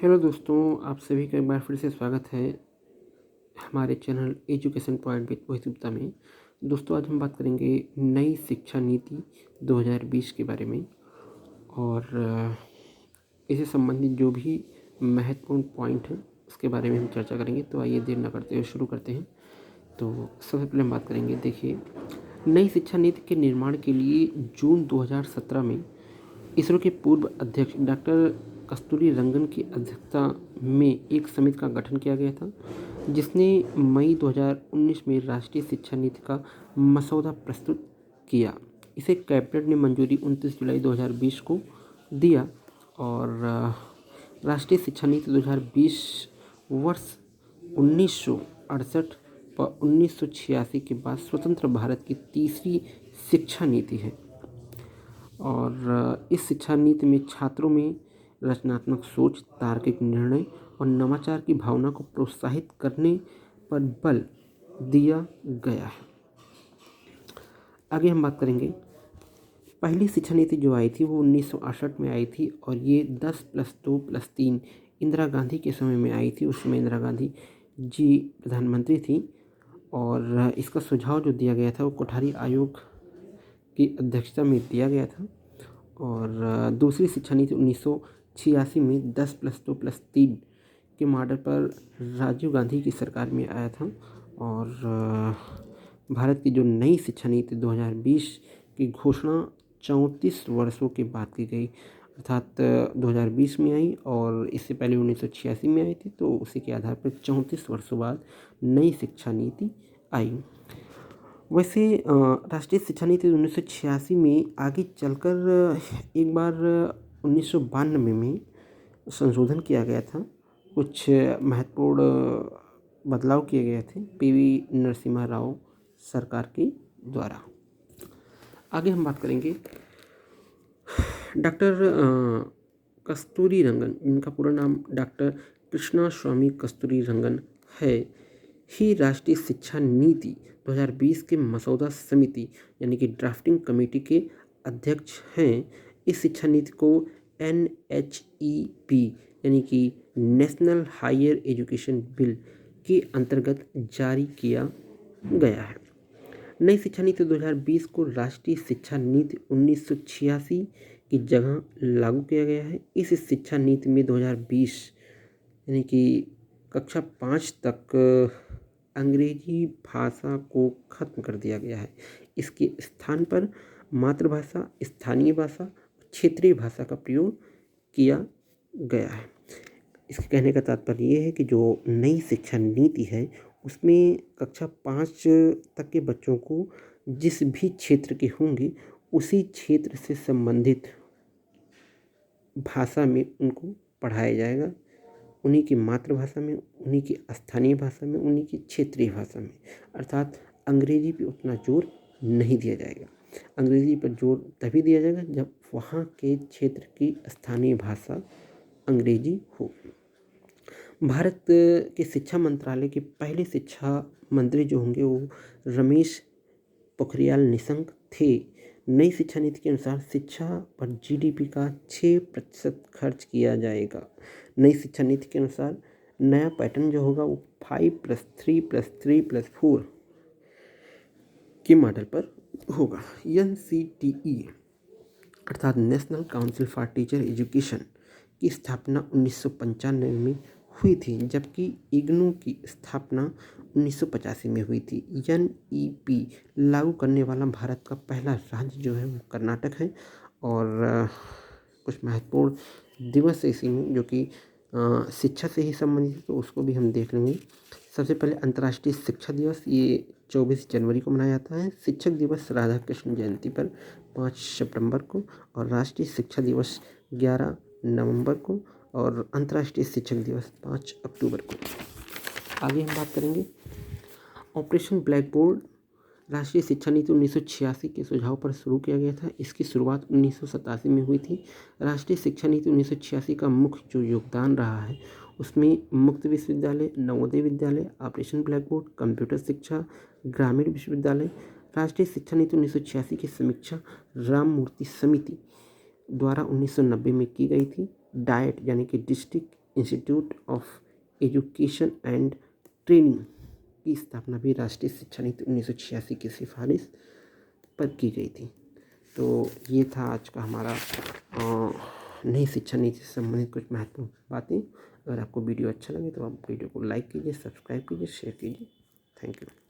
Hello दोस्तों, आप सभी का एक बार फिर से स्वागत है हमारे चैनल एजुकेशन पॉइंट विद मोहित गुप्ता में। दोस्तों, आज हम बात करेंगे नई शिक्षा नीति 2020 के बारे में और इससे संबंधित जो भी महत्वपूर्ण पॉइंट हैं उसके बारे में हम चर्चा करेंगे। तो आइए देर न करते हुए शुरू करते हैं। तो सबसे पहले हम बात करेंगे, देखिए, नई शिक्षा नीति के निर्माण के लिए जून 2017 में इसरो के पूर्व अध्यक्ष डॉक्टर कस्तूरी रंगन की अध्यक्षता में एक समिति का गठन किया गया था, जिसने मई 2019 में राष्ट्रीय शिक्षा नीति का मसौदा प्रस्तुत किया। इसे कैबिनेट ने मंजूरी 29 जुलाई 2020 को दिया और राष्ट्रीय शिक्षा नीति 2020 वर्ष 1968 व 1986 के बाद स्वतंत्र भारत की तीसरी शिक्षा नीति है। और इस शिक्षा नीति में छात्रों में रचनात्मक सोच, तार्किक निर्णय और नवाचार की भावना को प्रोत्साहित करने पर बल दिया गया है। आगे हम बात करेंगे, पहली शिक्षा नीति जो आई थी वो 1968 में आई थी और ये 10+2+3 इंदिरा गांधी के समय में आई थी। उस समय इंदिरा गांधी जी प्रधानमंत्री थी और इसका सुझाव जो दिया गया था वो कोठारी आयोग की अध्यक्षता में दिया गया था। और दूसरी शिक्षा नीति 1986 में 10+2+3 के मॉडल पर राजीव गांधी की सरकार में आया था। और भारत की जो नई शिक्षा नीति 2020 की घोषणा 34 वर्षों के बाद की गई, अर्थात 2020 में आई और इससे पहले 1986 में आई थी। तो उसी के आधार पर 34 वर्षों बाद नई शिक्षा नीति आई। वैसे राष्ट्रीय शिक्षा नीति 1986 में आगे चलकर एक बार 1992 में संशोधन किया गया था। कुछ महत्वपूर्ण बदलाव किए गए थे पीवी नरसिम्हा राव सरकार के द्वारा। आगे हम बात करेंगे, डॉक्टर कस्तूरी रंगन, इनका पूरा नाम डॉक्टर कृष्णा स्वामी कस्तूरी रंगन है, ही राष्ट्रीय शिक्षा नीति 2020 के मसौदा समिति यानी कि ड्राफ्टिंग कमेटी के अध्यक्ष हैं। इस शिक्षा नीति को NHEP यानी कि नेशनल हायर एजुकेशन बिल के अंतर्गत जारी किया गया है। नई शिक्षा नीति 2020 को राष्ट्रीय शिक्षा नीति 1986 की जगह लागू किया गया है। इस शिक्षा नीति में 2020 यानी कि कक्षा 5 तक अंग्रेजी भाषा को खत्म कर दिया गया है। इसके स्थान पर मातृभाषा, स्थानीय भाषा, क्षेत्रीय भाषा का प्रयोग किया गया है। इसके कहने का तात्पर्य ये है कि जो नई शिक्षा नीति है उसमें कक्षा 5 तक के बच्चों को जिस भी क्षेत्र के होंगे उसी क्षेत्र से संबंधित भाषा में उनको पढ़ाया जाएगा, उन्हीं की मातृभाषा में, उन्हीं की स्थानीय भाषा में, उन्हीं की क्षेत्रीय भाषा में। अर्थात अंग्रेजी पे उतना जोर नहीं दिया जाएगा। अंग्रेजी पर जोर तभी दिया जाएगा जब वहाँ के क्षेत्र की स्थानीय भाषा अंग्रेजी हो। भारत के शिक्षा मंत्रालय के पहले शिक्षा मंत्री जो होंगे वो रमेश पोखरियाल निशंक थे। नई शिक्षा नीति के अनुसार शिक्षा पर GDP का 6% खर्च किया जाएगा। नई शिक्षा नीति के अनुसार नया पैटर्न जो होगा वो 5+3+3+4 के मॉडल पर होगा। NCTE अर्थात national council for teacher education की स्थापना 1995 में हुई थी, जबकि इग्नू की स्थापना 1985 में हुई थी। NEP लागू करने वाला भारत का पहला राज्य जो है वो कर्नाटक है। और कुछ महत्वपूर्ण दिवस है इसी में जो कि शिक्षा से ही संबंधित है, तो उसको भी हम देख लेंगे। सबसे पहले अंतर्राष्ट्रीय शिक्षा दिवस, ये 24 जनवरी को मनाया जाता है। शिक्षक दिवस राधा कृष्ण जयंती पर 5 सितंबर को, और राष्ट्रीय शिक्षा दिवस 11 नवंबर को, और अंतर्राष्ट्रीय शिक्षक दिवस 5 अक्टूबर को। आगे हम बात करेंगे, ऑपरेशन ब्लैक बोर्ड राष्ट्रीय शिक्षा नीति 1986 के सुझाव पर शुरू किया गया था। इसकी शुरुआत 1987 में हुई थी। राष्ट्रीय शिक्षा नीति 1986 का मुख्य जो योगदान रहा है उसमें मुक्त विश्वविद्यालय, Navodaya Vidyalaya, operation black board, computer शिक्षा, ग्रामीण विश्वविद्यालय। राष्ट्रीय शिक्षा नीति 1986 की समीक्षा राममूर्ति समिति द्वारा 1990 में की गई थी। डाइट यानी कि district institute of education and training की स्थापना भी राष्ट्रीय शिक्षा नीति 1986 की सिफारिश पर की गई थी। तो ये था आज का हमारा नई शिक्षा नीति से संबंधित कुछ महत्वपूर्ण बातें। अगर आपको वीडियो अच्छा लगे तो आप वीडियो को लाइक कीजिए, सब्सक्राइब कीजिए, शेयर कीजिए। Thank you.